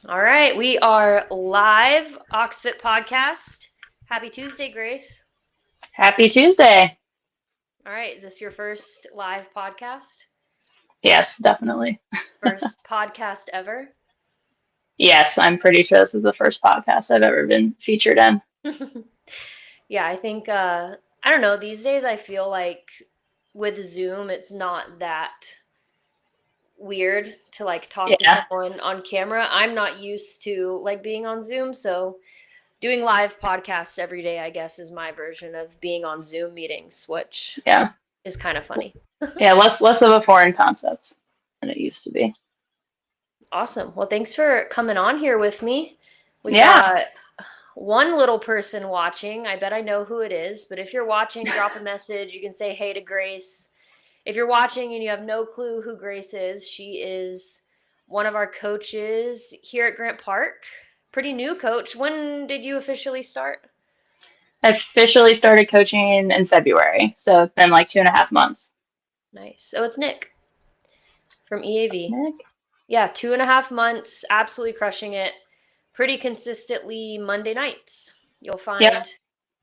All right, we are live, OxFit podcast. Happy Tuesday, Grace. Happy Tuesday. All right, is this your first live podcast? Yes, definitely. First podcast ever? Yes, I'm pretty sure this is the first podcast I've ever been featured in. Yeah, I think, I don't know, these days I feel like with Zoom, it's not that weird to like talk to Yeah, someone on camera. I'm not used to like being on Zoom, so doing live podcasts every day, I guess, is my version of being on Zoom meetings, which yeah, is kind of funny. yeah. Less of a foreign concept than it used to be. Awesome. Well, thanks for coming on here with me. We Yeah, got one little person watching. I bet I know who it is, but if you're watching, drop a message. You can say hey to Grace. If you're watching and you have no clue who Grace is, she is one of our coaches here at Grant Park. Pretty new coach. When did you officially start? I officially started coaching in February, so it's been like 2.5 months. Nice. So it's Nick from EAV. Nick? Yeah, 2.5 months, absolutely crushing it. Pretty consistently Monday nights. You'll Yep. find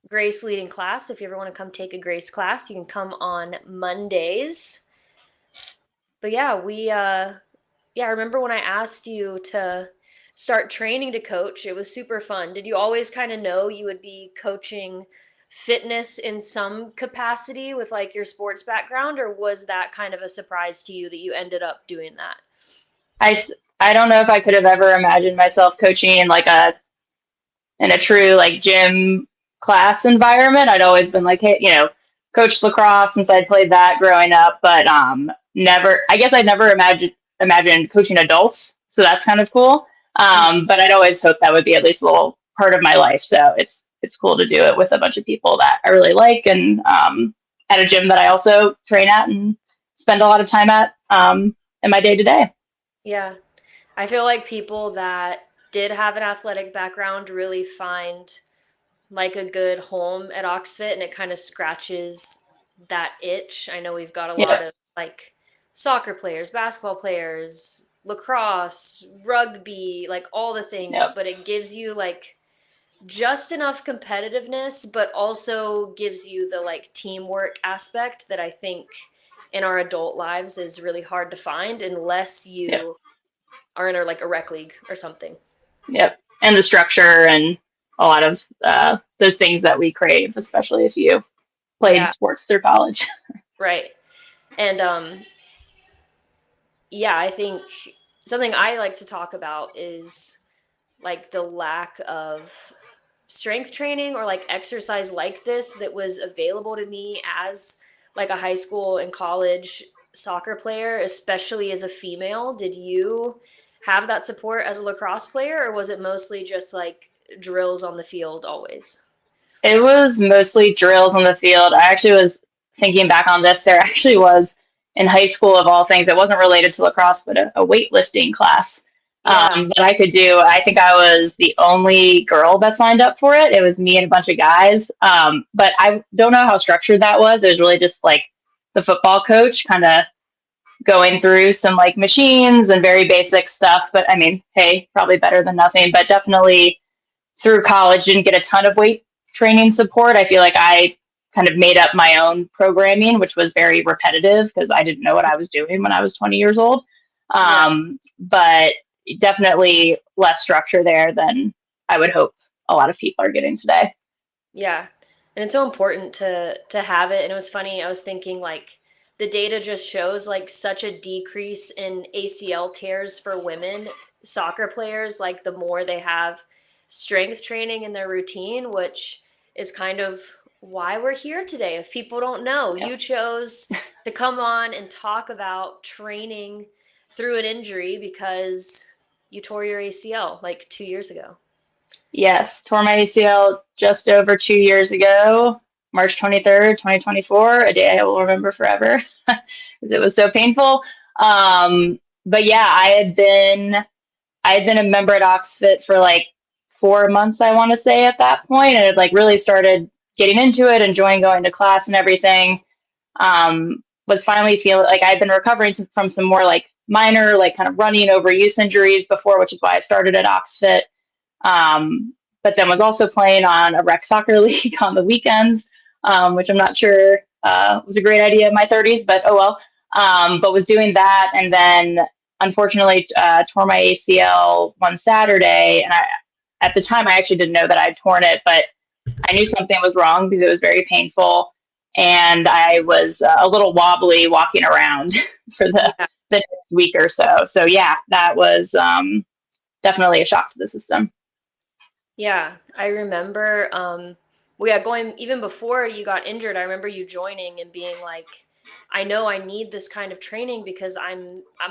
Grace leading class. If you ever want to come take a Grace class, you can come on Mondays. But yeah, I remember when I asked you to start training to coach, it was super fun. Did you always kind of know you would be coaching fitness in some capacity with like your sports background, or was that kind of a surprise to you that you ended up doing that? I I don't know if I could have ever imagined myself coaching in a true like gym class environment. I'd always been like, hey, coached lacrosse since I'd played that growing up, but never. I guess I'd never imagined coaching adults, so that's kind of cool. But I'd always hoped that would be at least a little part of my life. So it's cool to do it with a bunch of people that I really like, and at a gym that I also train at and spend a lot of time at in my day to day. Yeah. I feel like people that did have an athletic background really find like a good home at Oxfit and it kind of scratches that itch. I know we've got a lot Yep. of like soccer players, basketball players, lacrosse, rugby, like all the things, Yep. but it gives you like just enough competitiveness, but also gives you the like teamwork aspect that I think in our adult lives is really hard to find unless Yep. you are in like a rec league or something. Yep. And the structure and a lot of those things that we crave, especially if you played Yeah, sports through college. right. And yeah, I think something I like to talk about is like the lack of strength training or like exercise like this that was available to me as like a high school and college soccer player, especially as a female. Did you have that support as a lacrosse player, or was it mostly just like drills on the field always? It was mostly drills on the field. I actually was thinking back on this. There actually was in high school, of all things, it wasn't related to lacrosse, but a weightlifting class Yeah. that I could do. I think I was the only girl that signed up for it. It was me and a bunch of guys. But I don't know how structured that was. It was really just like the football coach kind of going through some like machines and very basic stuff. But I mean, hey, probably better than nothing. But definitely through college, didn't get a ton of weight training support. I feel like I kind of made up my own programming, which was very repetitive because I didn't know what I was doing when I was 20 years old. Yeah. But definitely less structure there than I would hope a lot of people are getting today. Yeah. And it's so important to have it. And it was funny, I was thinking like the data just shows like such a decrease in ACL tears for women soccer players, like the more they have strength training in their routine, which is kind of why we're here today. If people don't know, Yep. you chose to come on and talk about training through an injury because you tore your ACL like 2 years ago. Yes, tore my ACL just over 2 years ago, March 23rd, 2024, a day I will remember forever because it was so painful. But yeah, I had been a member at OxFit for like 4 months, I want to say, at that point, and it like really started getting into it, enjoying going to class and everything. Was finally feeling like I'd been recovering from some more like minor, like kind of running overuse injuries before, which is why I started at OxFit. But then was also playing on a rec soccer league on the weekends, which I'm not sure was a great idea in my 30s, but oh well. But was doing that, and then unfortunately tore my ACL one Saturday, and at the time I actually didn't know that I'd torn it, but I knew something was wrong because it was very painful, and I was a little wobbly walking around for Yeah. the next week or so. So yeah, that was definitely a shock to the system. Yeah, I remember, well, yeah, going even before you got injured, I remember you joining and being like, I know I need this kind of training because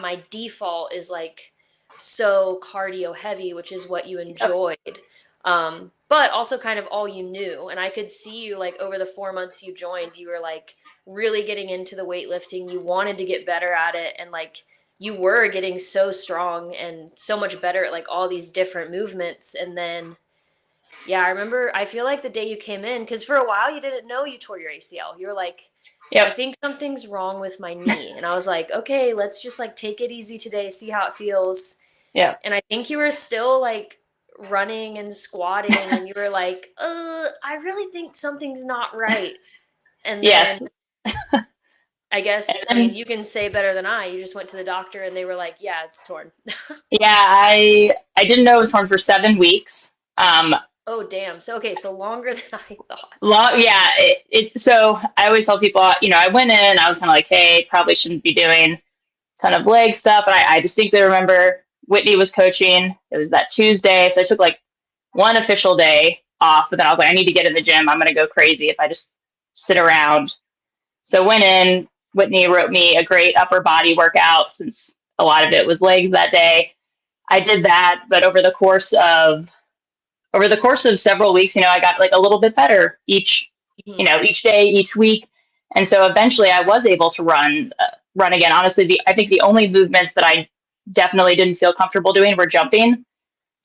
my default is like so cardio heavy, which is what you Yep. enjoyed. But also kind of all you knew. And I could see you like over the 4 months you joined, you were like really getting into the weightlifting. You wanted to get better at it. And like you were getting so strong and so much better at like all these different movements. And then yeah, I remember, I feel like the day you came in, because for a while you didn't know you tore your ACL. You were like, I Yep. think something's wrong with my knee. And I was like, okay, let's just like take it easy today, see how it feels. Yep. And I think you were still like running and squatting, and you were like, I really think something's not right. And then Yes. I And guess, I mean, then, you can say better than I. You just went to the doctor and they were like, yeah, it's torn. yeah, I didn't know it was torn for 7 weeks. Oh, damn. So, okay, so longer than I thought. Yeah, so I always tell people, I went in, I was kind of like, hey, probably shouldn't be doing ton of leg stuff. And I distinctly remember Whitney was coaching. It was that Tuesday. So I took like one official day off, but then I was like, I need to get in the gym. I'm going to go crazy if I just sit around. So went in, Whitney wrote me a great upper body workout since a lot of it was legs that day. I did that, but over the course of several weeks, I got like a little bit better Mhm. each day, each week. And so eventually I was able to run again. Honestly, I think the only movements that I definitely didn't feel comfortable doing were jumping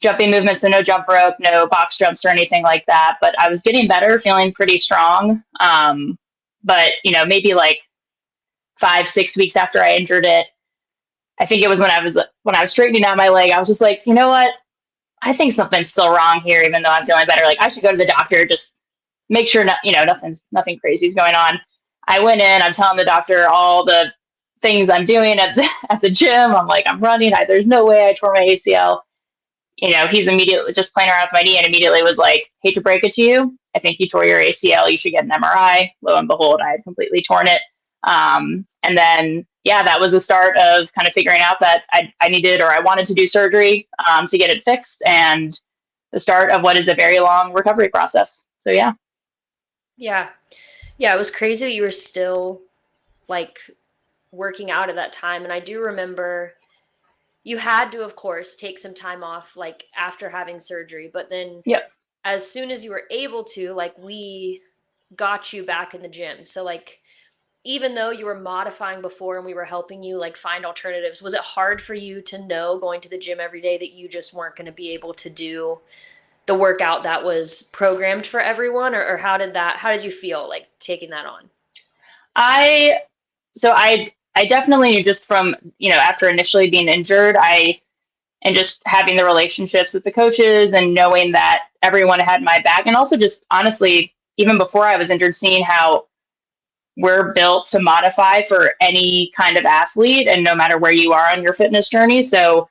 movements. So no jump rope, no box jumps or anything like that. But I was getting better, feeling pretty strong. But maybe like 5, 6 weeks after I injured it, I think it was when I was straightening out my leg, I was just like, you know what? I think something's still wrong here, even though I'm feeling better. Like I should go to the doctor, just make sure nothing crazy is going on. I went in, I'm telling the doctor all the things I'm doing at the gym. I'm like, I'm running. There's no way I tore my ACL. He's immediately just playing around with my knee and immediately was like, hate to break it to you. I think you tore your ACL. You should get an MRI. Lo and behold, I had completely torn it. And then, yeah, that was the start of kind of figuring out that I needed or I wanted to do surgery to get it fixed, and the start of what is a very long recovery process. So, yeah. Yeah. Yeah, it was crazy that you were still like working out at that time. And I do remember you had to, of course, take some time off like after having surgery. But then Yep. as soon as you were able to, like we got you back in the gym. So like even though you were modifying before and we were helping you like find alternatives, was it hard for you to know going to the gym every day that you just weren't going to be able to do the workout that was programmed for everyone? Or how did you feel like taking that on? I so I definitely knew just from after initially being injured, and just having the relationships with the coaches and knowing that everyone had my back, and also just honestly, even before I was injured, seeing how we're built to modify for any kind of athlete and no matter where you are on your fitness journey. So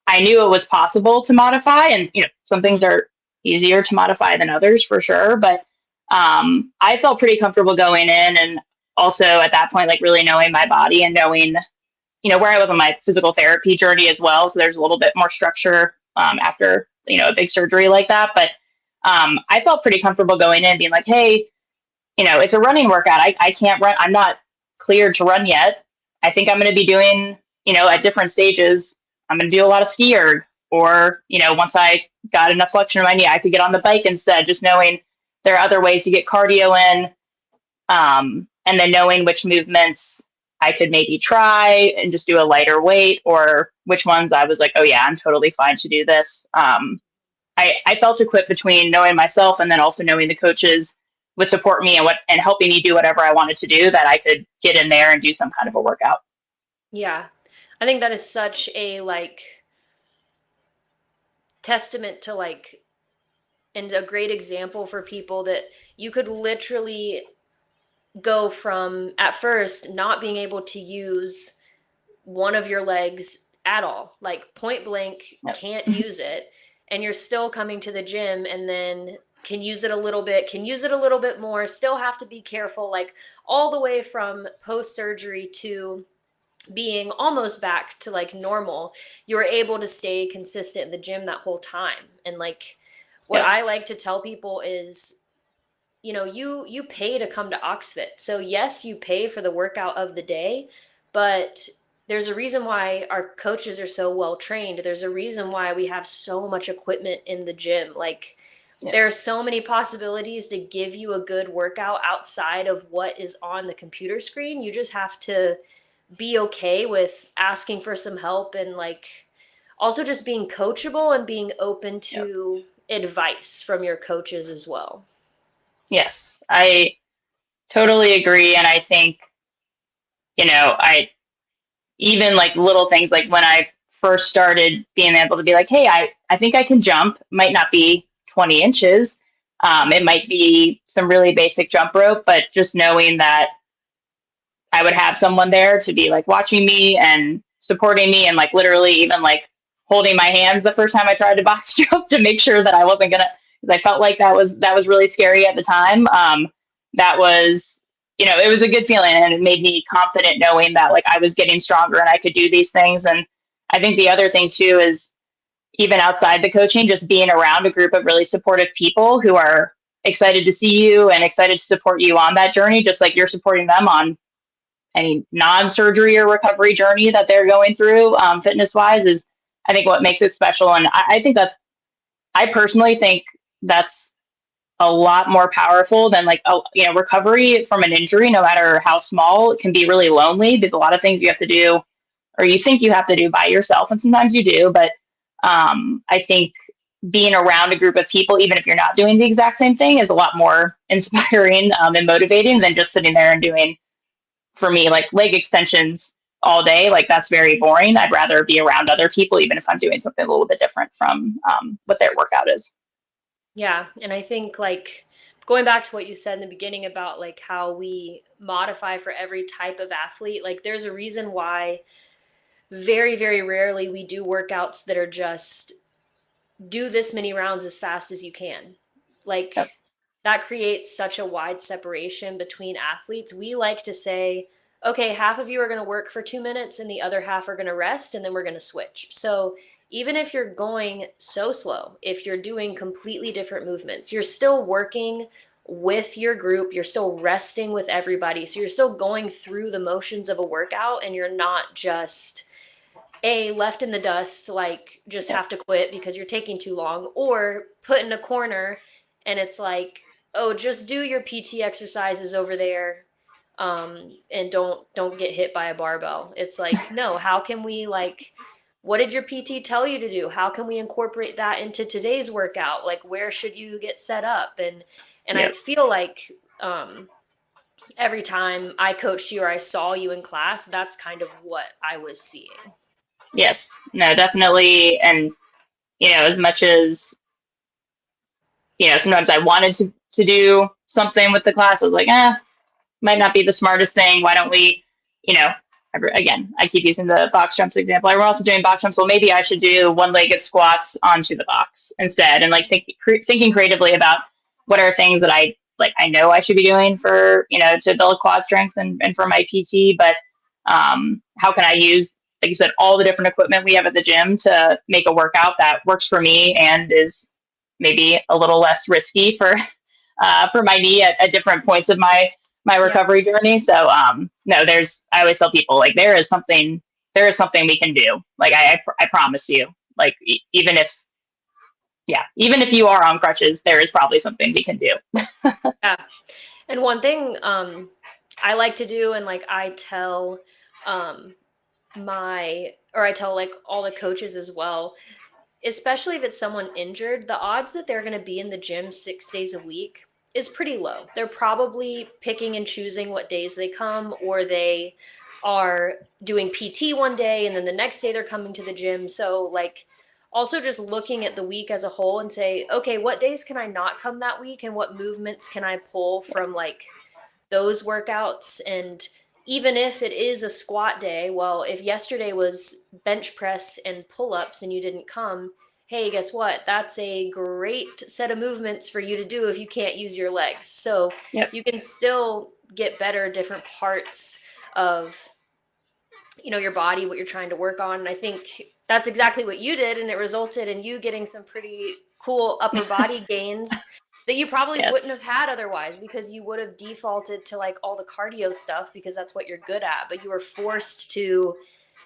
I knew it was possible to modify, and some things Mhm. are easier to modify than others for sure. But I felt pretty comfortable going in, and also at that point, like really knowing my body and knowing where I was on my physical therapy journey as well. So there's a little bit more structure after a big surgery like that. But I felt pretty comfortable going in, being like, hey, it's a running workout. I can't run. I'm not cleared to run yet. I think I'm going to be doing, at different stages, I'm going to do a lot of ski erg. Or, once I got enough flexion in my knee, I could get on the bike instead, just knowing there are other ways to get cardio in. And then knowing which movements I could maybe try and just do a lighter weight, or which ones I was like, oh, yeah, I'm totally fine to do this. I felt equipped between knowing myself and then also knowing the coaches would support me and helping me do whatever I wanted to do, that I could get in there and do some kind of a workout. Yeah. I think that is such a like testament to like and a great example for people that you could literally go from at first not being able to use one of your legs at all, like point blank, Yep. can't use it, and you're still coming to the gym and then can use it a little bit, can use it a little bit more, still have to be careful, like all the way from post surgery to being almost back to like normal, you were able to stay consistent in the gym that whole time. And like what Yep. I like to tell people is, you pay to come to OxFit. So yes, you pay for the workout of the day, but there's a reason why our coaches are so well trained. There's a reason why we have so much equipment in the gym. Like Yep. there are so many possibilities to give you a good workout outside of what is on the computer screen. You just have to be okay with asking for some help and like also just being coachable and being open Yep. to advice from your coaches as well. Yes, I totally agree. And I think, I even like little things like when I first started being able to be like, hey, I think I can jump, might not be 20 inches. It Mhm. might be some really basic jump rope, but just knowing that I would have someone there to be like watching me and supporting me and like literally even like holding my hands the first time I tried to box jump to make sure that I wasn't gonna, because I felt like that was really scary at the time. That was, it was a good feeling, and it made me confident knowing that like I was getting stronger and I could do these things. And I think the other thing too is even outside the coaching, just being around a group of really supportive people who are excited to see you and excited to support you on that journey, just like you're supporting them on any non-surgery or recovery journey that they're going through, fitness wise, is I think what makes it special. And I think I personally think that's a lot more powerful than like, recovery from an injury, no matter how small, it can be really lonely. There's a lot of things you have to do or you think you have to do by yourself, and sometimes you do. But I think being around a group of people, even if you're not doing the exact same thing, is a lot more inspiring, and motivating than just sitting there and doing, for me, like leg extensions all day. Like that's very boring. I'd rather be around other people, even if I'm doing something a little bit different from, what their workout is. Yeah, and I think like going back to what you said in the beginning about like how we modify for every type of athlete, like there's a reason why very very rarely we do workouts that are just do this many rounds as fast as you can. Yep. Like that creates such a wide separation between athletes. We like to say, okay, half of you are going to work for 2 minutes and the other half are going to rest and then we're going to switch. So even if you're going so slow, if you're doing completely different movements, you're still working with your group, you're still resting with everybody. So you're still going through the motions of a workout and you're not just left in the dust, like just Yep. have to quit because you're taking too long, or put in a corner and it's like, oh, just do your PT exercises over there, and don't get hit by a barbell. It's like, no, how can we like, what did your PT tell you to do? How can we incorporate that into today's workout? Like where should you get set up? And I Yep. feel like every time I coached you or I saw you in class, that's kind of what I was seeing. Yes. No, definitely. And, as much as, sometimes I wanted to do something with the class, I was like, might not be the smartest thing. Why don't we, you know, again, I keep using the box jumps example. We're also doing box jumps. Well, maybe I should do one-legged squats onto the box instead, and like thinking creatively about what are things that I know I should be doing for, to build quad strength and for my PT, but how can I use, like you said, all the different equipment we have at the gym to make a workout that works for me and is maybe a little less risky for my knee at different points of my Yeah. recovery journey. So no, I always tell people like there is something we can do. Like I promise you, like even if, yeah, even if you are on crutches, there is probably something we can do. Yeah. And one thing I like to do, and like um I tell like all the coaches as well, especially if it's someone injured, the odds that they're going to be in the gym 6 days a week is pretty low. They're probably picking and choosing what days they come, or they are doing PT one day and then the next day they're coming to the gym. So like also just looking at the week as a whole and say, okay, what days can I not come that week and what movements can I pull from like those workouts? And even if it is a squat day, well, if yesterday was bench press and pull-ups and you didn't come, hey, guess what? That's a great set of movements for you to do if you can't use your legs. So Yep. you can still get better different parts of your body, what you're trying to work on. And I think that's exactly what you did, and it resulted in you getting some pretty cool upper body gains that you probably Yes. wouldn't have had otherwise, because you would have defaulted to like all the cardio stuff because that's what you're good at, but you were forced to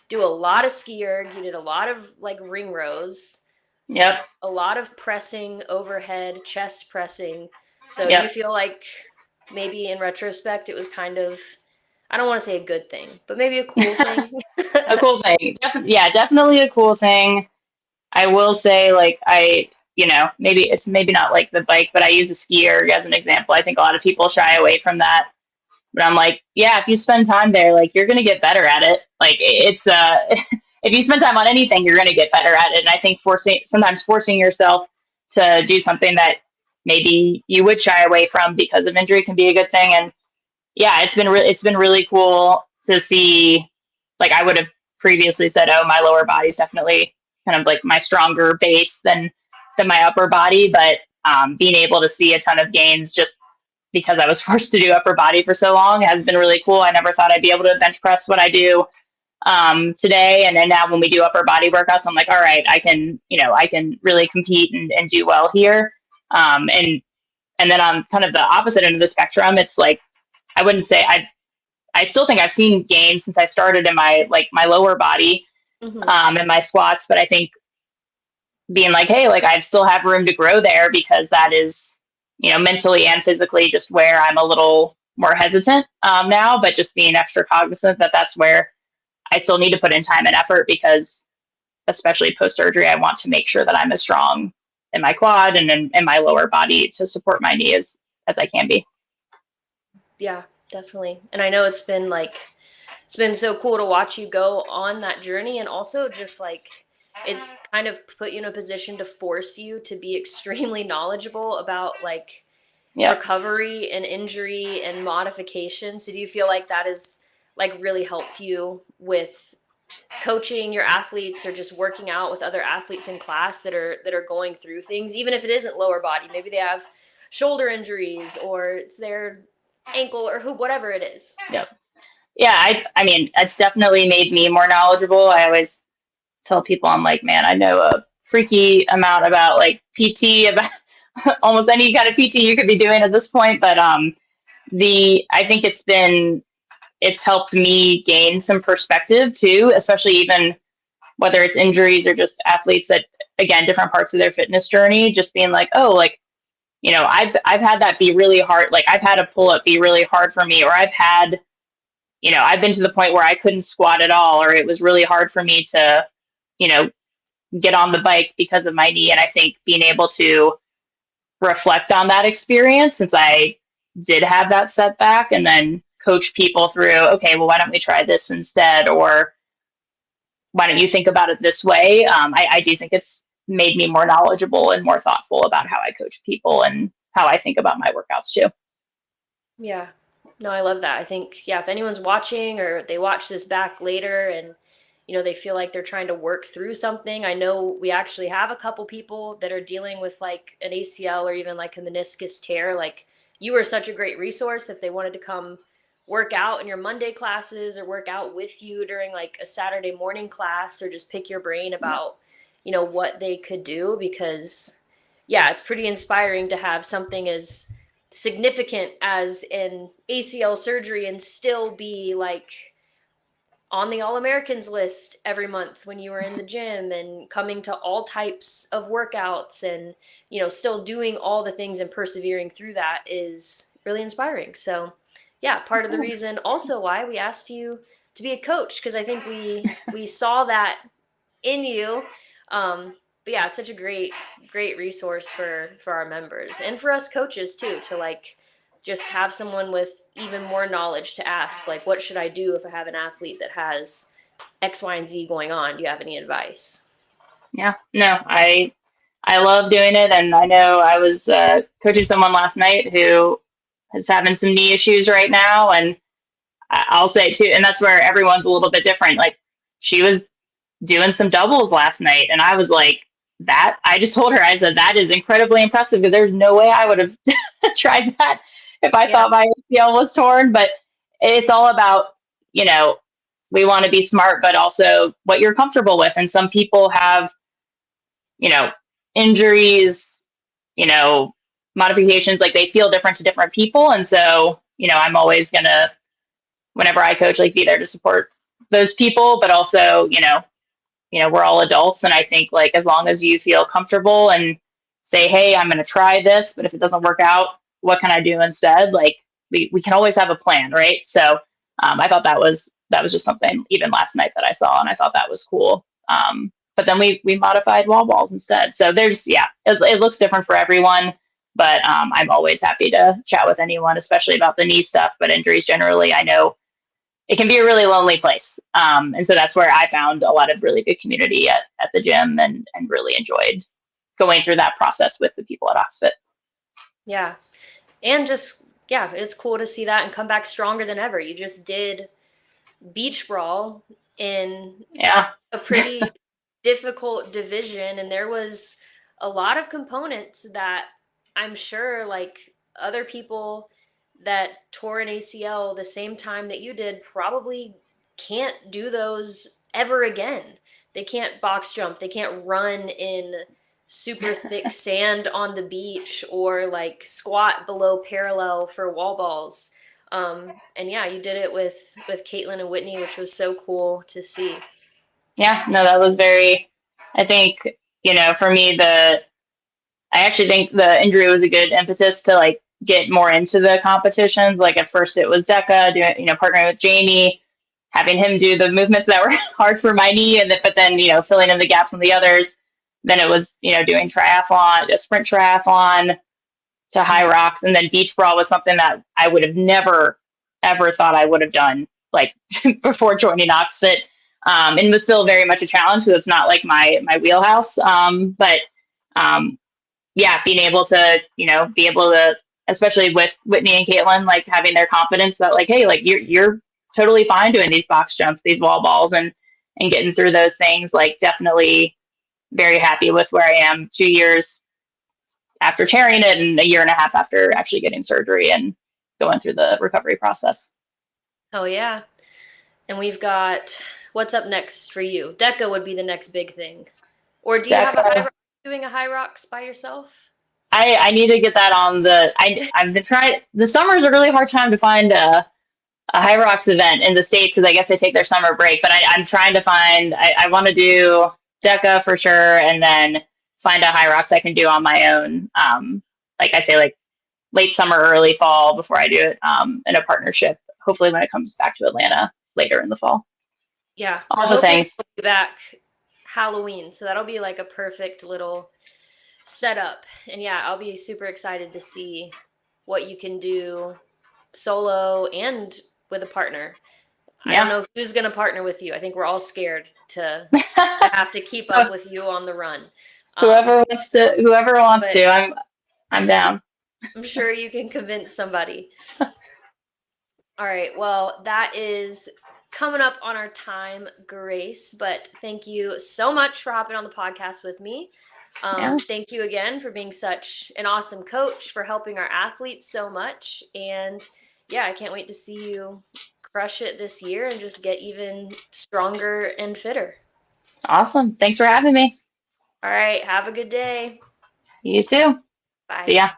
do a lot of ski erg, you did a lot of like ring rows, Yep. a lot of pressing overhead, chest pressing. So do you Yep. feel like maybe in retrospect it was kind of, I don't want to say a good thing, but maybe a cool thing? A cool thing. Yeah, definitely a cool thing. I will say, like, maybe it's maybe not like the bike, but I use a skier as an example. I think a lot of people shy away from that. But I'm like, yeah, if you spend time there, like, you're going to get better at it. Like, if you spend time on anything, you're going to get better at it. And I think sometimes forcing yourself to do something that maybe you would shy away from because of injury can be a good thing. And yeah, it's been really cool to see. Like, I would have previously said, oh, my lower body's definitely kind of like my stronger base than my upper body, but being able to see a ton of gains just because I was forced to do upper body for so long has been really cool. I never thought I'd be able to bench press what I do today, and then now when we do upper body workouts, I'm like, all right, I can really compete and do well here. And then on kind of the opposite end of the spectrum, it's like I wouldn't say I still think I've seen gains since I started in my lower body Hmm. and my squats, but I think being like, hey, like I still have room to grow there because that is, mentally and physically just where I'm a little more hesitant now, but just being extra cognizant that that's where I still need to put in time and effort because especially post surgery, I want to make sure that I'm as strong in my quad and in my lower body to support my knee as I can be. Yeah, definitely. And I know it's been so cool to watch you go on that journey, and also just like it's kind of put you in a position to force you to be extremely knowledgeable about like Yep. recovery and injury and modification. So do you feel like that has like really helped you with coaching your athletes or just working out with other athletes in class that are going through things, even if it isn't lower body, maybe they have shoulder injuries or it's their ankle or whatever it is? Yep. Yeah. I mean, it's definitely made me more knowledgeable. I always tell people, I'm like, man, I know a freaky amount about like PT, about almost any kind of PT you could be doing at this point. But I think it's helped me gain some perspective too, especially even whether it's injuries or just athletes that, again, different parts of their fitness journey, just being like, oh, like, I've had that be really hard. Like I've had a pull up be really hard for me, or I've been to the point where I couldn't squat at all, or it was really hard for me to, you know, get on the bike because of my knee. And I think being able to reflect on that experience, since I did have that setback, and then coach people through, okay, well, why don't we try this instead? Or why don't you think about it this way? I do think it's made me more knowledgeable and more thoughtful about how I coach people and how I think about my workouts too. Yeah. No, I love that. I think, yeah, if anyone's watching or they watch this back later and, they feel like they're trying to work through something. I know we actually have a couple people that are dealing with like an ACL or even like a meniscus tear. Like you were such a great resource if they wanted to come work out in your Monday classes or work out with you during like a Saturday morning class or just pick your brain Yeah. about, what they could do, because yeah, it's pretty inspiring to have something as significant as an ACL surgery and still be like on the All Americans list every month when you were in the gym and coming to all types of workouts and, still doing all the things and persevering through that is really inspiring. So, yeah, part of the Thanks. reason also why we asked you to be a coach, because I think we saw that in you. But yeah, it's such a great resource for our members and for us coaches too, to like just have someone with even more knowledge to ask, like, what should I do if I have an athlete that has X, Y, and Z going on? Do you have any advice? Yeah, no, I love doing it, and I know I was coaching someone last night who is having some knee issues right now, and I'll say too, and that's where everyone's a little bit different. Like she was doing some doubles last night, and I was like, that. I just told her, I said that is incredibly impressive because there's no way I would have tried that if I Yeah. thought my ACL was torn. But it's all about, you know, we want to be smart, but also what you're comfortable with. And some people have, you know, injuries, you know, modifications, like they feel different to different people. And so, I'm always gonna, whenever I coach, like be there to support those people, but also, we're all adults. And I think like as long as you feel comfortable and say, hey, I'm going to try this, but if it doesn't work out, what can I do instead? Like we can always have a plan. Right. So I thought that was just something even last night that I saw. And I thought that was cool. But then we modified wall balls instead. So it looks different for everyone, but I'm always happy to chat with anyone, especially about the knee stuff, but injuries generally. I know it can be a really lonely place. And so that's where I found a lot of really good community at the gym and really enjoyed going through that process with the people at OxFit. Yeah. And just, yeah, it's cool to see that and come back stronger than ever. You just did beach brawl in Yeah. a pretty difficult division, and there was a lot of components that I'm sure like other people that tore an ACL the same time that you did probably can't do those ever again. They can't box jump, they can't run in super thick sand on the beach or like squat below parallel for wall balls. And yeah, you did it with Caitlin and Whitney, which was so cool to see. Yeah. No, that was very, I think, for me, I actually think the injury was a good impetus to like get more into the competitions. Like at first it was Deca doing, partnering with Jamie, having him do the movements that were hard for my knee, but then filling in the gaps on the others. Then it was doing triathlon, a sprint triathlon to high Mhm. rocks, and then beach brawl was something that I would have never ever thought I would have done like before joining OxFit. And was still very much a challenge because it's not like my wheelhouse. But yeah, being able to, be able to, especially with Whitney and Caitlin, like having their confidence that like, hey, like you're totally fine doing these box jumps, these wall balls, and getting through those things. Like definitely very happy with where I am 2 years after tearing it and a year and a half after actually getting surgery and going through the recovery process. Oh yeah. And we've got what's up next for you? Deca would be the next big thing. Or do you have a high Deca, rock doing a high rocks by yourself? I need to get that on I've been trying. The summer's a really hard time to find a High Rocks event in the States because I guess they take their summer break. But I'm trying to find, I want to do DECA for sure, and then find a High Rocks I can do on my own. Like I say, like late summer, early fall before I do it in a partnership. Hopefully, when it comes back to Atlanta later in the fall. Yeah, we're All the hoping things. to be back Halloween. So that'll be like a perfect little setup. And yeah, I'll be super excited to see what you can do solo and with a partner. I don't Yeah. know who's going to partner with you. I think we're all scared to have to keep up with you on the run. Whoever wants to, whoever wants But to, I'm down. I'm sure you can convince somebody. All right. Well, that is coming up on our time, Grace. But thank you so much for hopping on the podcast with me. Yeah. Thank you again for being such an awesome coach, for helping our athletes so much. And yeah, I can't wait to see you crush it this year and just get even stronger and fitter. Awesome. Thanks for having me. All right. Have a good day. You too. See Bye. ya.